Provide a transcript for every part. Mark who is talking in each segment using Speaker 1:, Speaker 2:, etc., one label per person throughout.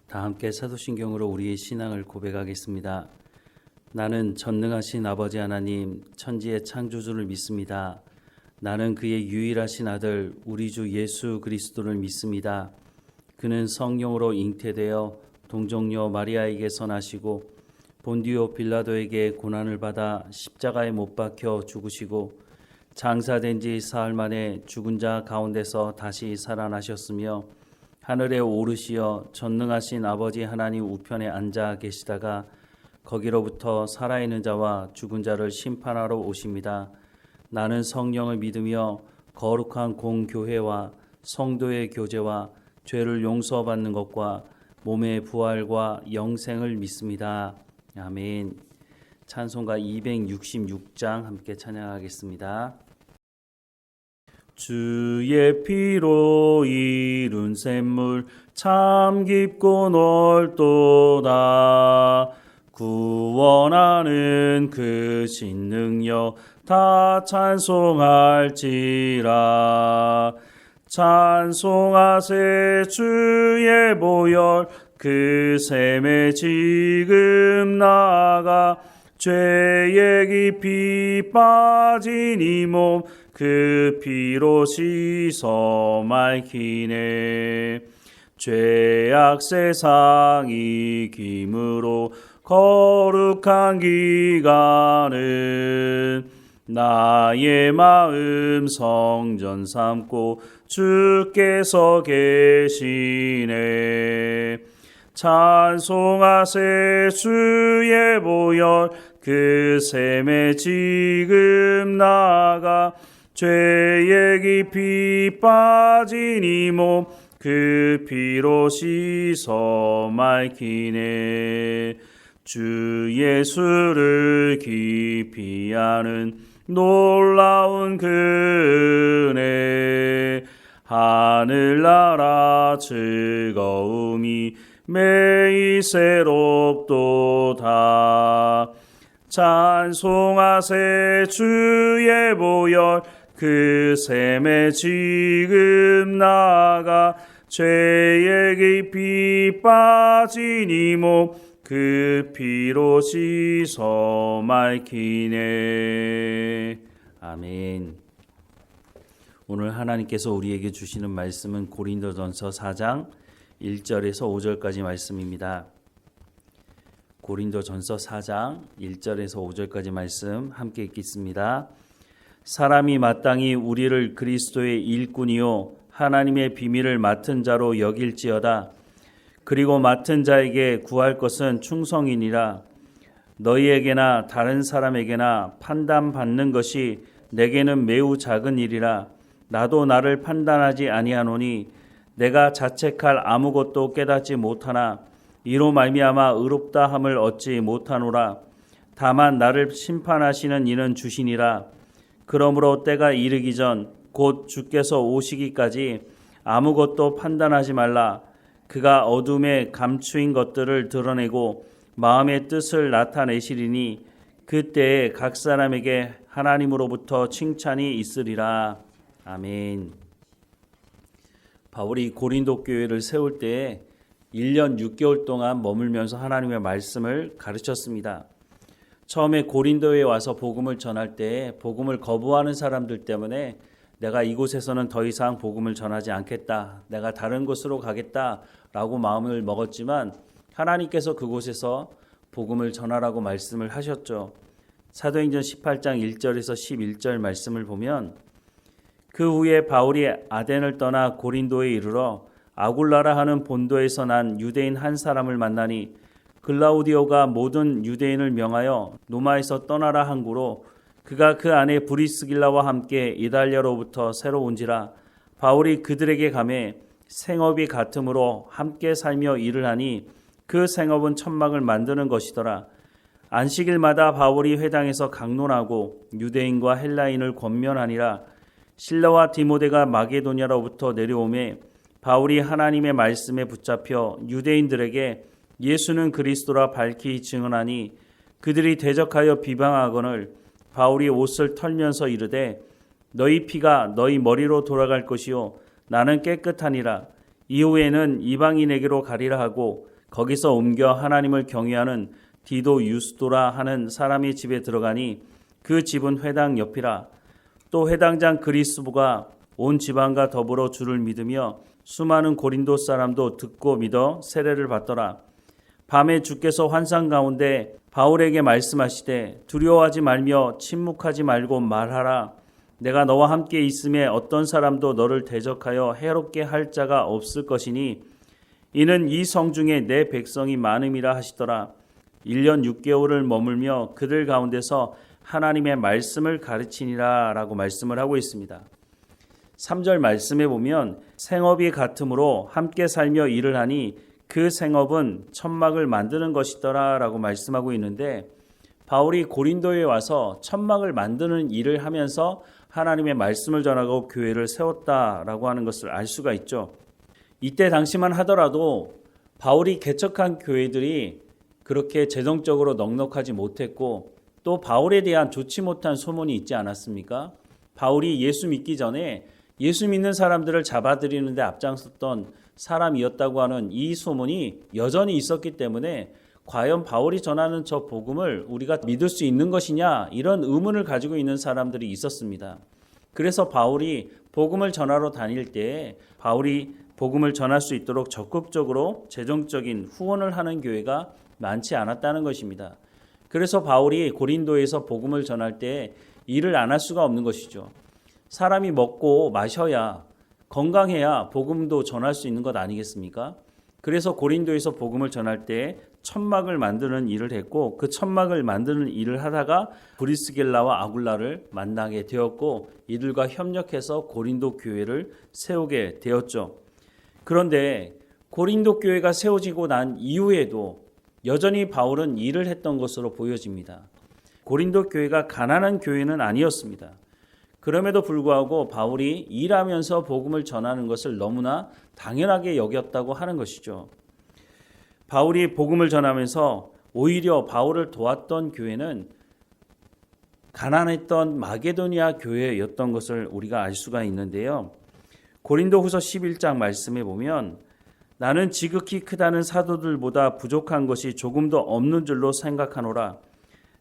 Speaker 1: 다 함께 사도신경으로 우리의 신앙을 고백하겠습니다. 나는 전능하신 아버지 하나님 천지의 창조주를 믿습니다. 나는 그의 유일하신 아들 우리 주 예수 그리스도를 믿습니다. 그는 성령으로 잉태되어 동정녀 마리아에게서 나시고 본디오 빌라도에게 고난을 받아 십자가에 못 박혀 죽으시고 장사된 지 사흘 만에 죽은 자 가운데서 다시 살아나셨으며 하늘에 오르시어 전능하신 아버지 하나님 우편에 앉아 계시다가 거기로부터 살아있는 자와 죽은 자를 심판하러 오십니다. 나는 성령을 믿으며 거룩한 공교회와 성도의 교제와 죄를 용서받는 것과 몸의 부활과 영생을 믿습니다. 아멘. 찬송가 266장 함께 찬양하겠습니다. 주의 피로 이룬 샘물 참 깊고 넓도다. 구원하는 그 신능력 다 찬송할지라. 찬송하세 주의 보혈 그 샘에 지금 나가 죄에 깊이 빠진 이 몸 그 피로 씻어 맑히네. 죄악 세상 이김으로 거룩한 기간은 나의 마음 성전 삼고 주께서 계시네. 찬송하세 주의 보혈 그 샘에 지금 나가 죄에 깊이 빠진 이 몸 그 피로 씻어 맑히네. 주 예수를 깊이 아는 놀라운 그 은혜 하늘나라 즐거움이 매일 새롭도다. 찬송하세 주의 보혈 그 샘에 지금 나가 죄에 깊이 빠진 이 몸 그 피로 씻어 맑히네. 아멘. 오늘 하나님께서 우리에게 주시는 말씀은 고린도전서 4장 1절에서 5절까지 말씀입니다. 고린도전서 4장 1절에서 5절까지 말씀 함께 읽겠습니다. 사람이 마땅히 우리를 그리스도의 일꾼이요 하나님의 비밀을 맡은 자로 여길지어다. 그리고 맡은 자에게 구할 것은 충성이니라. 너희에게나 다른 사람에게나 판단받는 것이 내게는 매우 작은 일이라. 나도 나를 판단하지 아니하노니 내가 자책할 아무것도 깨닫지 못하나 이로 말미암아 의롭다 함을 얻지 못하노라. 다만 나를 심판하시는 이는 주시니라. 그러므로 때가 이르기 전 곧 주께서 오시기까지 아무것도 판단하지 말라. 그가 어둠에 감추인 것들을 드러내고 마음의 뜻을 나타내시리니 그때에 각 사람에게 하나님으로부터 칭찬이 있으리라. 아멘. 바울이 고린도 교회를 세울 때에 1년 6개월 동안 머물면서 하나님의 말씀을 가르쳤습니다. 처음에 고린도에 와서 복음을 전할 때 복음을 거부하는 사람들 때문에 내가 이곳에서는 더 이상 복음을 전하지 않겠다. 내가 다른 곳으로 가겠다라고 마음을 먹었지만 하나님께서 그곳에서 복음을 전하라고 말씀을 하셨죠. 사도행전 18장 1절에서 11절 말씀을 보면 그 후에 바울이 아덴을 떠나 고린도에 이르러 아굴라라 하는 본도에서 난 유대인 한 사람을 만나니 글라우디오가 모든 유대인을 명하여 노마에서 떠나라 한구로 그가 그 안에 브리스길라와 함께 이달리아로부터 새로 온지라. 바울이 그들에게 가매 생업이 같으므로 함께 살며 일을 하니 그 생업은 천막을 만드는 것이더라. 안식일마다 바울이 회당에서 강론하고 유대인과 헬라인을 권면하니라. 실라와 디모데가 마게도냐로부터 내려오매 바울이 하나님의 말씀에 붙잡혀 유대인들에게 예수는 그리스도라 밝히 증언하니 그들이 대적하여 비방하거늘 바울이 옷을 털면서 이르되 너희 피가 너희 머리로 돌아갈 것이요 나는 깨끗하니라. 이후에는 이방인에게로 가리라 하고 거기서 옮겨 하나님을 경외하는 디도 유스도라 하는 사람의 집에 들어가니 그 집은 회당 옆이라. 또 회당장 그리스도가 온 지방과 더불어 주를 믿으며 수많은 고린도 사람도 듣고 믿어 세례를 받더라. 밤에 주께서 환상 가운데 바울에게 말씀하시되 두려워하지 말며 침묵하지 말고 말하라. 내가 너와 함께 있음에 어떤 사람도 너를 대적하여 해롭게 할 자가 없을 것이니 이는 이 성 중에 내 백성이 많음이라 하시더라. 1년 6개월을 머물며 그들 가운데서 하나님의 말씀을 가르치니라 라고 말씀을 하고 있습니다. 3절 말씀에 보면 생업이 같으므로 함께 살며 일을 하니 그 생업은 천막을 만드는 것이더라 라고 말씀하고 있는데, 바울이 고린도에 와서 천막을 만드는 일을 하면서 하나님의 말씀을 전하고 교회를 세웠다라고 하는 것을 알 수가 있죠. 이때 당시만 하더라도 바울이 개척한 교회들이 그렇게 재정적으로 넉넉하지 못했고 또 바울에 대한 좋지 못한 소문이 있지 않았습니까? 바울이 예수 믿기 전에 예수 믿는 사람들을 잡아들이는데 앞장섰던 사람이었다고 하는 이 소문이 여전히 있었기 때문에 과연 바울이 전하는 저 복음을 우리가 믿을 수 있는 것이냐, 이런 의문을 가지고 있는 사람들이 있었습니다. 그래서 바울이 복음을 전하러 다닐 때 바울이 복음을 전할 수 있도록 적극적으로 재정적인 후원을 하는 교회가 많지 않았다는 것입니다. 그래서 바울이 고린도에서 복음을 전할 때 일을 안 할 수가 없는 것이죠. 사람이 먹고 마셔야, 건강해야 복음도 전할 수 있는 것 아니겠습니까? 그래서 고린도에서 복음을 전할 때 천막을 만드는 일을 했고, 그 천막을 만드는 일을 하다가 브리스길라와 아굴라를 만나게 되었고 이들과 협력해서 고린도 교회를 세우게 되었죠. 그런데 고린도 교회가 세워지고 난 이후에도 여전히 바울은 일을 했던 것으로 보여집니다. 고린도 교회가 가난한 교회는 아니었습니다. 그럼에도 불구하고 바울이 일하면서 복음을 전하는 것을 너무나 당연하게 여겼다고 하는 것이죠. 바울이 복음을 전하면서 오히려 바울을 도왔던 교회는 가난했던 마게도니아 교회였던 것을 우리가 알 수가 있는데요. 고린도후서 11장 말씀에 보면 나는 지극히 크다는 사도들보다 부족한 것이 조금도 없는 줄로 생각하노라.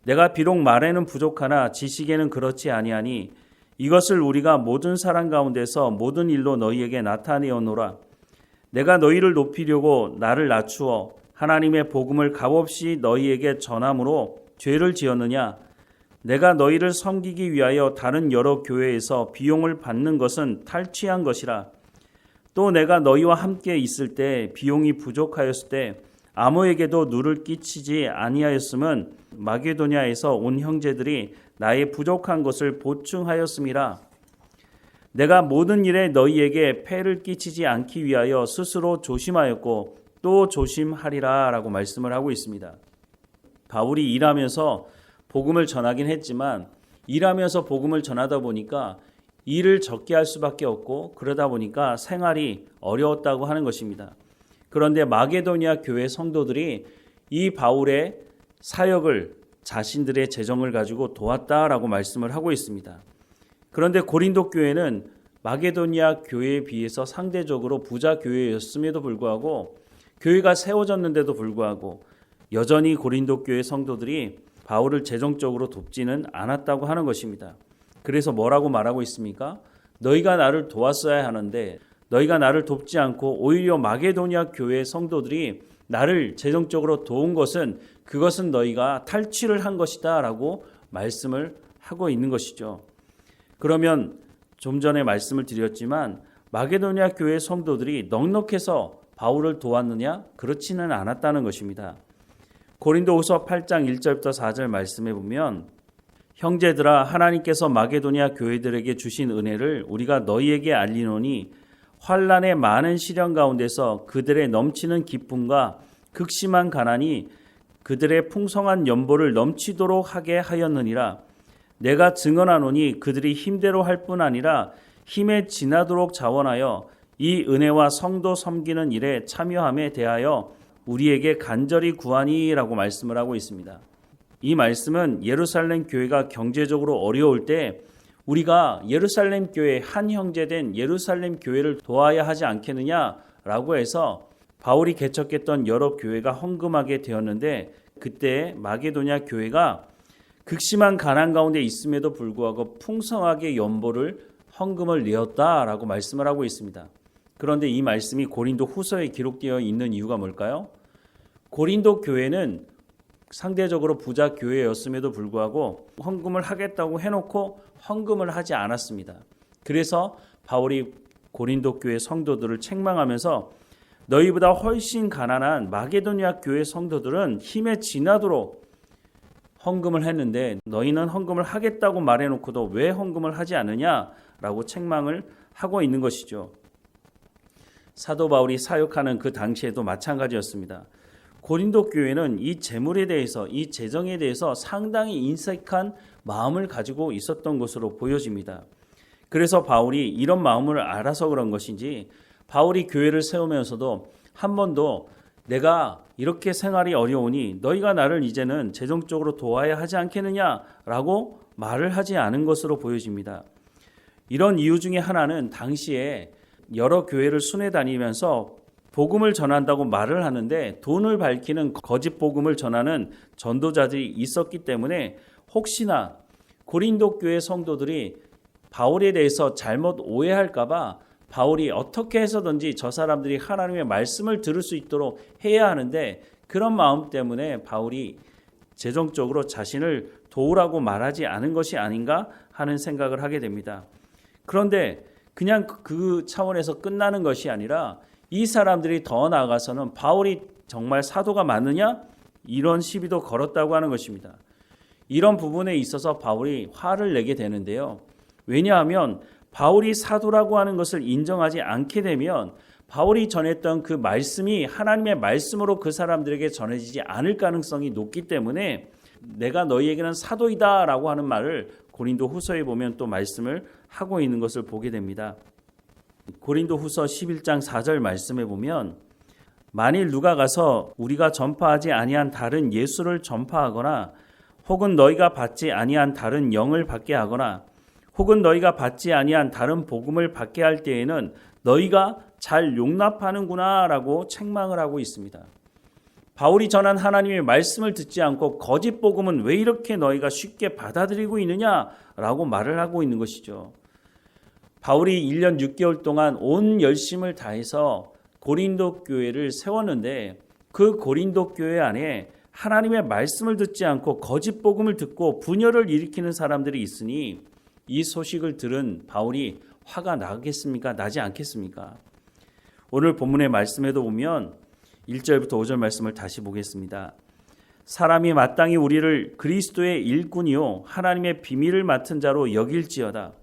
Speaker 1: 내가 비록 말에는 부족하나 지식에는 그렇지 아니하니 이것을 우리가 모든 사람 가운데서 모든 일로 너희에게 나타내어노라. 내가 너희를 높이려고 나를 낮추어 하나님의 복음을 값없이 너희에게 전함으로 죄를 지었느냐? 내가 너희를 섬기기 위하여 다른 여러 교회에서 비용을 받는 것은 탈취한 것이라. 또 내가 너희와 함께 있을 때 비용이 부족하였을 때 아무에게도 누를 끼치지 아니하였음은 마게도냐에서 온 형제들이 나의 부족한 것을 보충하였음이라. 내가 모든 일에 너희에게 폐를 끼치지 않기 위하여 스스로 조심하였고 또 조심하리라 라고 말씀을 하고 있습니다. 바울이 일하면서 복음을 전하긴 했지만 일하면서 복음을 전하다 보니까 일을 적게 할 수밖에 없고 그러다 보니까 생활이 어려웠다고 하는 것입니다. 그런데 마게도니아 교회 성도들이 이 바울의 사역을 자신들의 재정을 가지고 도왔다라고 말씀을 하고 있습니다. 그런데 고린도 교회는 마게도니아 교회에 비해서 상대적으로 부자 교회였음에도 불구하고 교회가 세워졌는데도 불구하고 여전히 고린도 교회 성도들이 바울을 재정적으로 돕지는 않았다고 하는 것입니다. 그래서 뭐라고 말하고 있습니까? 너희가 나를 도왔어야 하는데 너희가 나를 돕지 않고 오히려 마게도니아 교회 성도들이 나를 재정적으로 도운 것은 그것은 너희가 탈취를 한 것이다 라고 말씀을 하고 있는 것이죠. 그러면 좀 전에 말씀을 드렸지만 마게도니아 교회 성도들이 넉넉해서 바울을 도왔느냐? 그렇지는 않았다는 것입니다. 고린도후서 8장 1절부터 4절 말씀해 보면 형제들아 하나님께서 마게도니아 교회들에게 주신 은혜를 우리가 너희에게 알리노니 환난의 많은 시련 가운데서 그들의 넘치는 기쁨과 극심한 가난이 그들의 풍성한 연보를 넘치도록 하게 하였느니라. 내가 증언하노니 그들이 힘대로 할 뿐 아니라 힘에 지나도록 자원하여 이 은혜와 성도 섬기는 일에 참여함에 대하여 우리에게 간절히 구하니라고 말씀을 하고 있습니다. 이 말씀은 예루살렘 교회가 경제적으로 어려울 때 우리가 예루살렘 교회 한 형제된 예루살렘 교회를 도와야 하지 않겠느냐라고 해서 바울이 개척했던 여러 교회가 헌금하게 되었는데 그때 마게도냐 교회가 극심한 가난 가운데 있음에도 불구하고 풍성하게 연보를 헌금을 내었다라고 말씀을 하고 있습니다. 그런데 이 말씀이 고린도 후서에 기록되어 있는 이유가 뭘까요? 고린도 교회는 상대적으로 부자 교회였음에도 불구하고 헌금을 하겠다고 해놓고 헌금을 하지 않았습니다. 그래서 바울이 고린도 교회 성도들을 책망하면서 너희보다 훨씬 가난한 마게도냐 교회 성도들은 힘에 지나도록 헌금을 했는데 너희는 헌금을 하겠다고 말해놓고도 왜 헌금을 하지 않느냐라고 책망을 하고 있는 것이죠. 사도 바울이 사역하는 그 당시에도 마찬가지였습니다. 고린도 교회는 이 재물에 대해서, 이 재정에 대해서 상당히 인색한 마음을 가지고 있었던 것으로 보여집니다. 그래서 바울이 이런 마음을 알아서 그런 것인지 바울이 교회를 세우면서도 한 번도 내가 이렇게 생활이 어려우니 너희가 나를 이제는 재정적으로 도와야 하지 않겠느냐라고 말을 하지 않은 것으로 보여집니다. 이런 이유 중에 하나는 당시에 여러 교회를 순회 다니면서 복음을 전한다고 말을 하는데 돈을 밝히는 거짓 복음을 전하는 전도자들이 있었기 때문에 혹시나 고린도 교회 성도들이 바울에 대해서 잘못 오해할까 봐 바울이 어떻게 해서든지 저 사람들이 하나님의 말씀을 들을 수 있도록 해야 하는데 그런 마음 때문에 바울이 재정적으로 자신을 도우라고 말하지 않은 것이 아닌가 하는 생각을 하게 됩니다. 그런데 그냥 그 차원에서 끝나는 것이 아니라 이 사람들이 더 나아가서는 바울이 정말 사도가 맞느냐? 이런 시비도 걸었다고 하는 것입니다. 이런 부분에 있어서 바울이 화를 내게 되는데요. 왜냐하면 바울이 사도라고 하는 것을 인정하지 않게 되면 바울이 전했던 그 말씀이 하나님의 말씀으로 그 사람들에게 전해지지 않을 가능성이 높기 때문에 내가 너희에게는 사도이다 라고 하는 말을 고린도 후서에 보면 또 말씀을 하고 있는 것을 보게 됩니다. 고린도 후서 11장 4절 말씀에 보면 만일 누가 가서 우리가 전파하지 아니한 다른 예수를 전파하거나 혹은 너희가 받지 아니한 다른 영을 받게 하거나 혹은 너희가 받지 아니한 다른 복음을 받게 할 때에는 너희가 잘 용납하는구나 라고 책망을 하고 있습니다. 바울이 전한 하나님의 말씀을 듣지 않고 거짓 복음은 왜 이렇게 너희가 쉽게 받아들이고 있느냐라고 말을 하고 있는 것이죠. 바울이 1년 6개월 동안 온 열심을 다해서 고린도 교회를 세웠는데 그 고린도 교회 안에 하나님의 말씀을 듣지 않고 거짓 복음을 듣고 분열을 일으키는 사람들이 있으니 이 소식을 들은 바울이 화가 나겠습니까? 나지 않겠습니까? 오늘 본문의 말씀에도 보면 1절부터 5절 말씀을 다시 보겠습니다. 사람이 마땅히 우리를 그리스도의 일꾼이요 하나님의 비밀을 맡은 자로 여길지어다.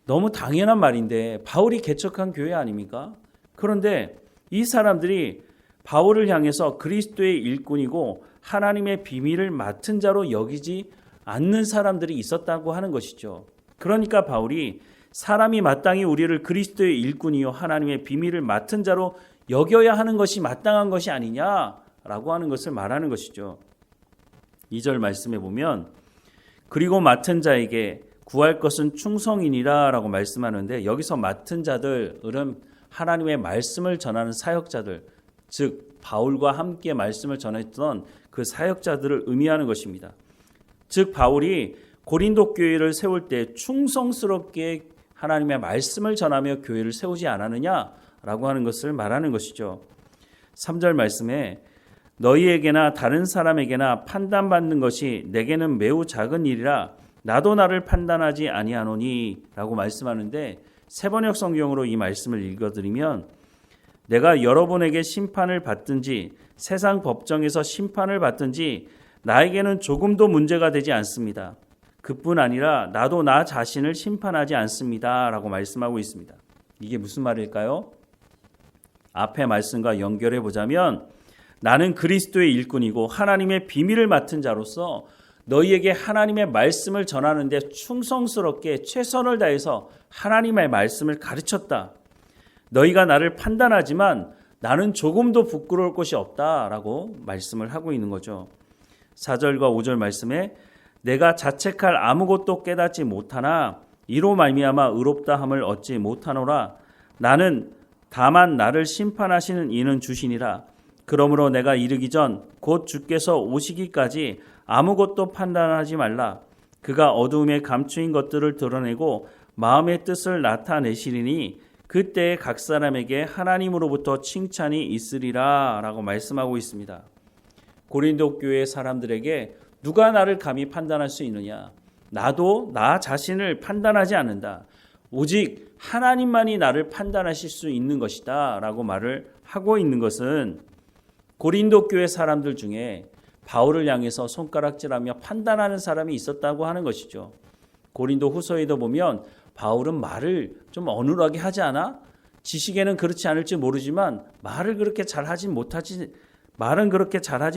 Speaker 1: 너무 당연한 말인데 바울이 개척한 교회 아닙니까? 그런데 이 사람들이 바울을 향해서 그리스도의 일꾼이고 하나님의 비밀을 맡은 자로 여기지 않는 사람들이 있었다고 하는 것이죠. 그러니까 바울이 사람이 마땅히 우리를 그리스도의 일꾼이요 하나님의 비밀을 맡은 자로 여겨야 하는 것이 마땅한 것이 아니냐라고 하는 것을 말하는 것이죠. 2절 말씀에 보면 그리고 맡은 자에게 구할 것은 충성이니라 라고 말씀하는데 여기서 맡은 자들은 하나님의 말씀을 전하는 사역자들, 즉 바울과 함께 말씀을 전했던 그 사역자들을 의미하는 것입니다. 즉 바울이 고린도 교회를 세울 때 충성스럽게 하나님의 말씀을 전하며 교회를 세우지 않았느냐라고 하는 것을 말하는 것이죠. 3절 말씀에 너희에게나 다른 사람에게나 판단받는 것이 내게는 매우 작은 일이라 나도 나를 판단하지 아니하노니 라고 말씀하는데 세번역 성경으로 이 말씀을 읽어드리면 내가 여러분에게 심판을 받든지 세상 법정에서 심판을 받든지 나에게는 조금도 문제가 되지 않습니다. 그뿐 아니라 나도 나 자신을 심판하지 않습니다 라고 말씀하고 있습니다. 이게 무슨 말일까요? 앞의 말씀과 연결해 보자면 나는 그리스도의 일꾼이고 하나님의 비밀을 맡은 자로서 너희에게 하나님의 말씀을 전하는데 충성스럽게 최선을 다해서 하나님의 말씀을 가르쳤다. 너희가 나를 판단하지만 나는 조금도 부끄러울 것이 없다라고 말씀을 하고 있는 거죠. 4절과 5절 말씀에 내가 자책할 아무것도 깨닫지 못하나 이로 말미암아 의롭다함을 얻지 못하노라. 나는 다만 나를 심판하시는 이는 주시니라. 그러므로 내가 이르기 전 곧 주께서 오시기까지 아무것도 판단하지 말라. 그가 어두움에 감추인 것들을 드러내고 마음의 뜻을 나타내시리니 그때에 각 사람에게 하나님으로부터 칭찬이 있으리라 라고 말씀하고 있습니다. 고린도 교회 사람들에게 누가 나를 감히 판단할 수 있느냐? 나도 나 자신을 판단하지 않는다. 오직 하나님만이 나를 판단하실 수 있는 것이다 라고 말을 하고 있는 것은 고린도 교회 사람들 중에 바울을 향해서 손가락질하며 판단하는 사람이 있었다고 하는 것이죠. 고린도 후서에도 보면 바울은 말을 좀 어눌하게 하지 않아? 지식에는 그렇지 않을지 모르지만 말은 그렇게 잘하지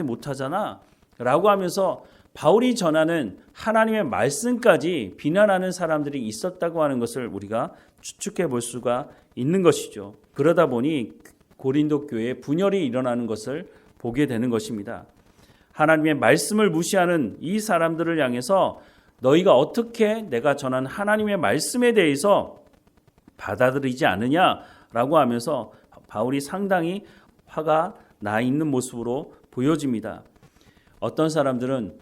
Speaker 1: 못하잖아 라고 하면서 바울이 전하는 하나님의 말씀까지 비난하는 사람들이 있었다고 하는 것을 우리가 추측해 볼 수가 있는 것이죠. 그러다 보니 고린도 교회에 분열이 일어나는 것을 보게 되는 것입니다. 하나님의 말씀을 무시하는 이 사람들을 향해서 너희가 어떻게 내가 전한 하나님의 말씀에 대해서 받아들이지 않느냐라고 하면서 바울이 상당히 화가 나 있는 모습으로 보여집니다. 어떤 사람들은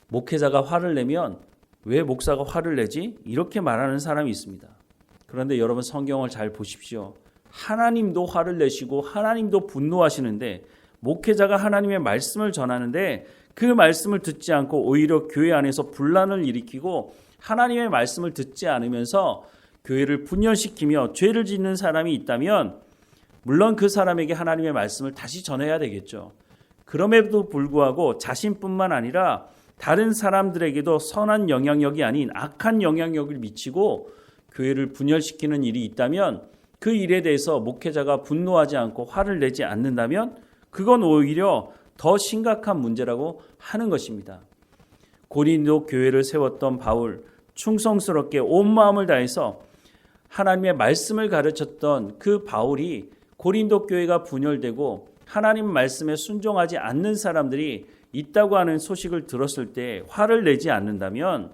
Speaker 1: 목회자가 화를 내면 왜 목사가 화를 내지? 이렇게 말하는 사람이 있습니다. 그런데 여러분 성경을 잘 보십시오. 하나님도 화를 내시고 하나님도 분노하시는데 목회자가 하나님의 말씀을 전하는데 그 말씀을 듣지 않고 오히려 교회 안에서 분란을 일으키고 하나님의 말씀을 듣지 않으면서 교회를 분열시키며 죄를 짓는 사람이 있다면 물론 그 사람에게 하나님의 말씀을 다시 전해야 되겠죠. 그럼에도 불구하고 자신뿐만 아니라 다른 사람들에게도 선한 영향력이 아닌 악한 영향력을 미치고 교회를 분열시키는 일이 있다면 그 일에 대해서 목회자가 분노하지 않고 화를 내지 않는다면 그건 오히려 더 심각한 문제라고 하는 것입니다. 고린도 교회를 세웠던 바울, 충성스럽게 온 마음을 다해서 하나님의 말씀을 가르쳤던 그 바울이 고린도 교회가 분열되고 하나님 말씀에 순종하지 않는 사람들이 있다고 하는 소식을 들었을 때 화를 내지 않는다면,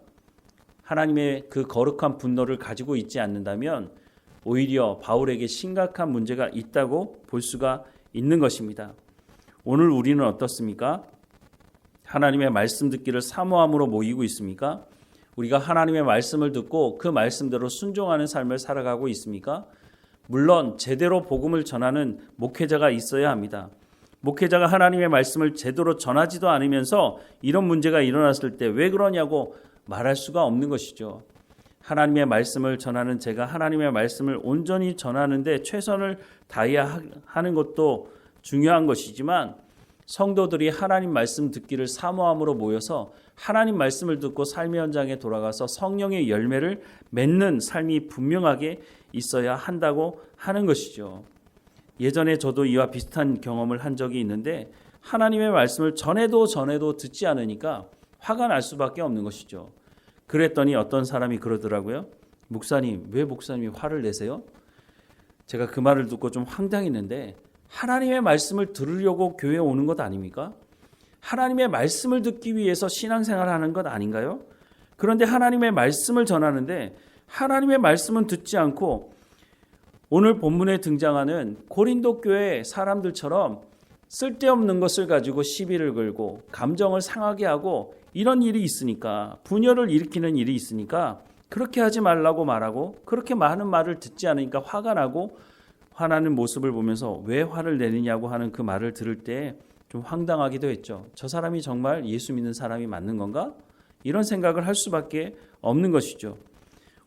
Speaker 1: 하나님의 그 거룩한 분노를 가지고 있지 않는다면 오히려 바울에게 심각한 문제가 있다고 볼 수가 있는 것입니다. 오늘 우리는 어떻습니까? 하나님의 말씀 듣기를 사모함으로 모이고 있습니까? 우리가 하나님의 말씀을 듣고 그 말씀대로 순종하는 삶을 살아가고 있습니까? 물론 제대로 복음을 전하는 목회자가 있어야 합니다. 목회자가 하나님의 말씀을 제대로 전하지도 않으면서 이런 문제가 일어났을 때 왜 그러냐고 말할 수가 없는 것이죠. 하나님의 말씀을 전하는 제가 하나님의 말씀을 온전히 전하는데 최선을 다해야 하는 것도 중요한 것이지만 성도들이 하나님 말씀 듣기를 사모함으로 모여서 하나님 말씀을 듣고 삶의 현장에 돌아가서 성령의 열매를 맺는 삶이 분명하게 있어야 한다고 하는 것이죠. 예전에 저도 이와 비슷한 경험을 한 적이 있는데 하나님의 말씀을 전해도 듣지 않으니까 화가 날 수밖에 없는 것이죠. 그랬더니 어떤 사람이 그러더라고요. 목사님, 왜 목사님이 화를 내세요? 제가 그 말을 듣고 좀 황당했는데 하나님의 말씀을 들으려고 교회에 오는 것 아닙니까? 하나님의 말씀을 듣기 위해서 신앙생활을 하는 것 아닌가요? 그런데 하나님의 말씀을 전하는데 하나님의 말씀은 듣지 않고 오늘 본문에 등장하는 고린도 교회 사람들처럼 쓸데없는 것을 가지고 시비를 걸고 감정을 상하게 하고 이런 일이 있으니까, 분열을 일으키는 일이 있으니까 그렇게 하지 말라고 말하고 그렇게 많은 말을 듣지 않으니까 화가 나고 화나는 모습을 보면서 왜 화를 내느냐고 하는 그 말을 들을 때 좀 황당하기도 했죠. 저 사람이 정말 예수 믿는 사람이 맞는 건가? 이런 생각을 할 수밖에 없는 것이죠.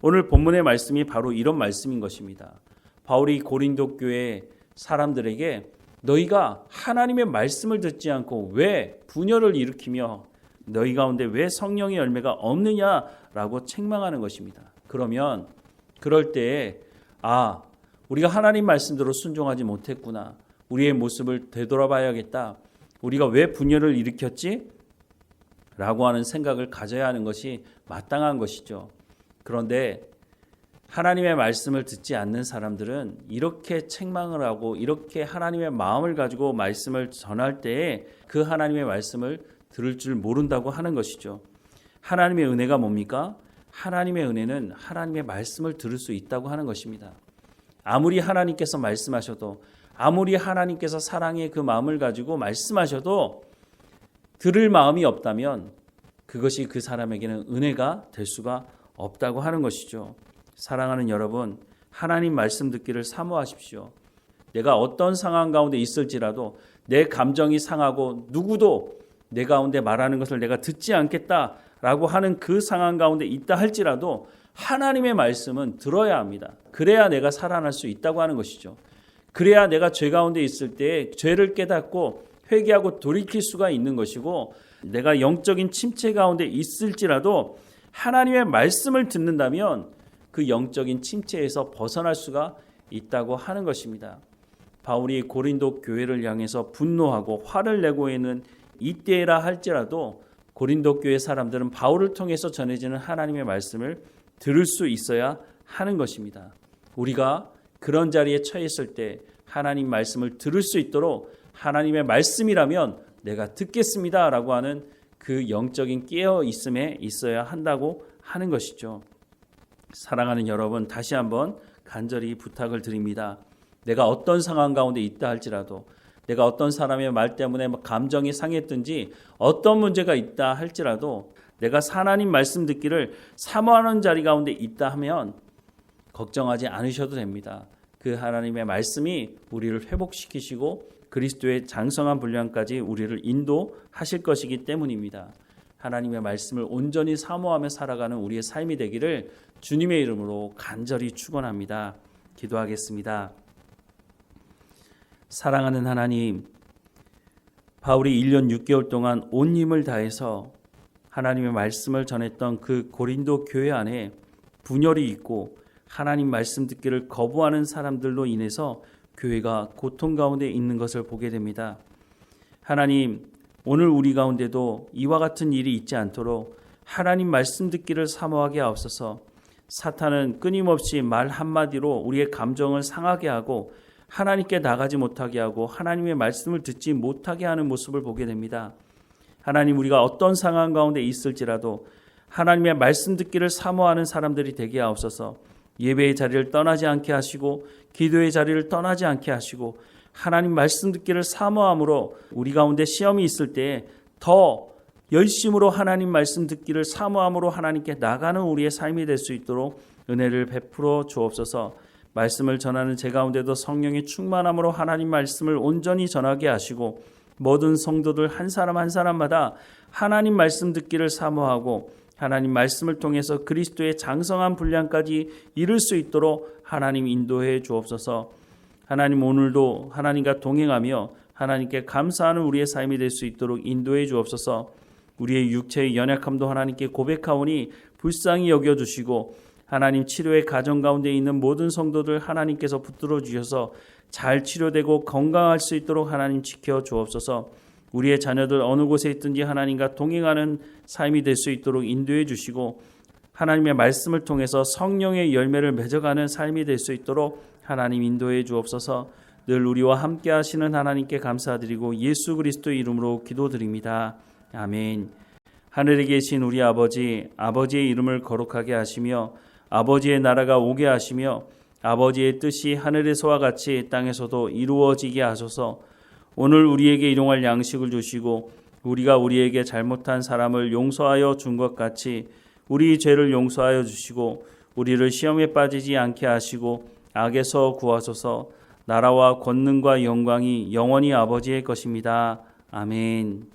Speaker 1: 오늘 본문의 말씀이 바로 이런 말씀인 것입니다. 바울이 고린도 교회 사람들에게 너희가 하나님의 말씀을 듣지 않고 왜 분열을 일으키며 너희 가운데 왜 성령의 열매가 없느냐라고 책망하는 것입니다. 그러면 그럴 때에 우리가 하나님 말씀대로 순종하지 못했구나. 우리의 모습을 되돌아봐야겠다. 우리가 왜 분열을 일으켰지? 라고 하는 생각을 가져야 하는 것이 마땅한 것이죠. 그런데 하나님의 말씀을 듣지 않는 사람들은 이렇게 책망을 하고 이렇게 하나님의 마음을 가지고 말씀을 전할 때에 그 하나님의 말씀을 들을 줄 모른다고 하는 것이죠. 하나님의 은혜가 뭡니까? 하나님의 은혜는 하나님의 말씀을 들을 수 있다고 하는 것입니다. 아무리 하나님께서 말씀하셔도, 아무리 하나님께서 사랑의 그 마음을 가지고 말씀하셔도 들을 마음이 없다면 그것이 그 사람에게는 은혜가 될 수가 없다고 하는 것이죠. 사랑하는 여러분, 하나님 말씀 듣기를 사모하십시오. 내가 어떤 상황 가운데 있을지라도 내 감정이 상하고 누구도 내 가운데 말하는 것을 내가 듣지 않겠다라고 하는 그 상황 가운데 있다 할지라도 하나님의 말씀은 들어야 합니다. 그래야 내가 살아날 수 있다고 하는 것이죠. 그래야 내가 죄 가운데 있을 때 죄를 깨닫고 회개하고 돌이킬 수가 있는 것이고, 내가 영적인 침체 가운데 있을지라도 하나님의 말씀을 듣는다면 그 영적인 침체에서 벗어날 수가 있다고 하는 것입니다. 바울이 고린도 교회를 향해서 분노하고 화를 내고 있는 이때라 할지라도 고린도 교회 사람들은 바울을 통해서 전해지는 하나님의 말씀을 들을 수 있어야 하는 것입니다. 우리가 그런 자리에 처했을 때 하나님 말씀을 들을 수 있도록 하나님의 말씀이라면 내가 듣겠습니다 라고 하는 그 영적인 깨어 있음에 있어야 한다고 하는 것이죠. 사랑하는 여러분, 다시 한번 간절히 부탁을 드립니다. 내가 어떤 상황 가운데 있다 할지라도, 내가 어떤 사람의 말 때문에 감정이 상했든지 어떤 문제가 있다 할지라도 내가 하나님 말씀 듣기를 사모하는 자리 가운데 있다 하면 걱정하지 않으셔도 됩니다. 그 하나님의 말씀이 우리를 회복시키시고 그리스도의 장성한 분량까지 우리를 인도하실 것이기 때문입니다. 하나님의 말씀을 온전히 사모하며 살아가는 우리의 삶이 되기를 주님의 이름으로 간절히 축원합니다. 기도하겠습니다. 사랑하는 하나님, 바울이 1년 6개월 동안 온 힘을 다해서 하나님의 말씀을 전했던 그 고린도 교회 안에 분열이 있고 하나님 말씀 듣기를 거부하는 사람들로 인해서 교회가 고통 가운데 있는 것을 보게 됩니다. 하나님, 오늘 우리 가운데도 이와 같은 일이 있지 않도록 하나님 말씀 듣기를 사모하게 하옵소서. 사탄은 끊임없이 말 한마디로 우리의 감정을 상하게 하고 하나님께 나가지 못하게 하고 하나님의 말씀을 듣지 못하게 하는 모습을 보게 됩니다. 하나님, 우리가 어떤 상황 가운데 있을지라도 하나님의 말씀 듣기를 사모하는 사람들이 되게 하옵소서. 예배의 자리를 떠나지 않게 하시고 기도의 자리를 떠나지 않게 하시고 하나님 말씀 듣기를 사모함으로 우리 가운데 시험이 있을 때 더 열심으로 하나님 말씀 듣기를 사모함으로 하나님께 나가는 우리의 삶이 될 수 있도록 은혜를 베풀어 주옵소서. 말씀을 전하는 제 가운데도 성령의 충만함으로 하나님 말씀을 온전히 전하게 하시고 모든 성도들 한 사람 한 사람마다 하나님 말씀 듣기를 사모하고 하나님 말씀을 통해서 그리스도의 장성한 분량까지 이룰 수 있도록 하나님 인도해 주옵소서. 하나님, 오늘도 하나님과 동행하며 하나님께 감사하는 우리의 삶이 될 수 있도록 인도해 주옵소서. 우리의 육체의 연약함도 하나님께 고백하오니 불쌍히 여겨주시고 하나님, 치료의 가정 가운데 있는 모든 성도들 하나님께서 붙들어 주셔서 잘 치료되고 건강할 수 있도록 하나님 지켜 주옵소서. 우리의 자녀들 어느 곳에 있든지 하나님과 동행하는 삶이 될 수 있도록 인도해 주시고 하나님의 말씀을 통해서 성령의 열매를 맺어가는 삶이 될 수 있도록 하나님 인도해 주옵소서. 늘 우리와 함께 하시는 하나님께 감사드리고 예수 그리스도의 이름으로 기도드립니다. 아멘. 하늘에 계신 우리 아버지, 아버지의 이름을 거룩하게 하시며 아버지의 나라가 오게 하시며 아버지의 뜻이 하늘에서와 같이 땅에서도 이루어지게 하소서. 오늘 우리에게 일용할 양식을 주시고 우리가 우리에게 잘못한 사람을 용서하여 준 것 같이 우리 죄를 용서하여 주시고 우리를 시험에 빠지지 않게 하시고 악에서 구하소서. 나라와 권능과 영광이 영원히 아버지의 것입니다. 아멘.